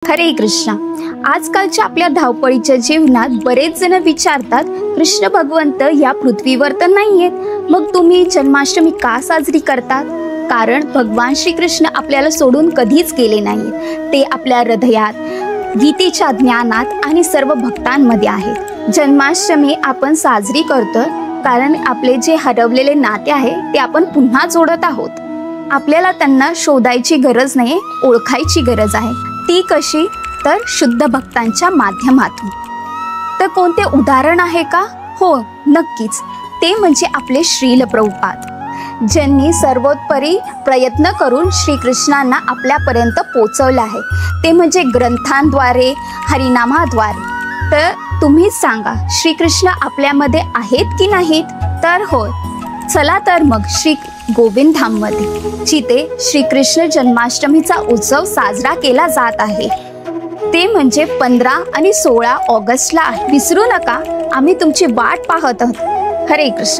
हरे कृष्ण। आजकालच्या आपल्या धावपळीच्या जीवनात बरेच जण विचारतात, कृष्ण भगवंत या पृथ्वीवर तर नाहीयेत, मग तुम्ही जन्माष्टमी का साजरी करतात? कारण भगवान श्रीकृष्ण आपल्याला सोडून कधीच गेले नाहीत। ते आपल्या हृदयात, गीतेच्या ज्ञानात आणि सर्व भक्तांमध्ये आहेत। जन्माष्टमी आपण साजरी करतो कारण आपले जे हरवलेले नाते आहे ते आपण पुन्हा जोडत आहोत। आपल्याला त्यांना शोधायची गरज नाही, ओळखायची गरज आहे। ती कशी? तर शुद्ध भक्तांच्या माध्यमातून। तर कोणते उदाहरण आहे का? हो, नक्कीच। ते म्हणजे आपले श्रील प्रभुपाद, ज्यांनी सर्वोत्तरी प्रयत्न करून श्रीकृष्णांना आपल्यापर्यंत पोचवले आहे। ते म्हणजे ग्रंथांद्वारे, हरिनामाद्वारे। तर तुम्हीच सांगा, श्रीकृष्ण आपल्यामध्ये आहेत की नाहीत? तर होय। चला तर मग श्री गोविंद धाममध्ये, जिथे श्रीकृष्ण जन्माष्टमीचा उत्सव साजरा केला जात आहे, ते म्हणजे 15 आणि 16 ऑगस्टला आहे। विसरू नका, आम्ही तुमची वाट पाहत आहोत। हरे कृष्ण।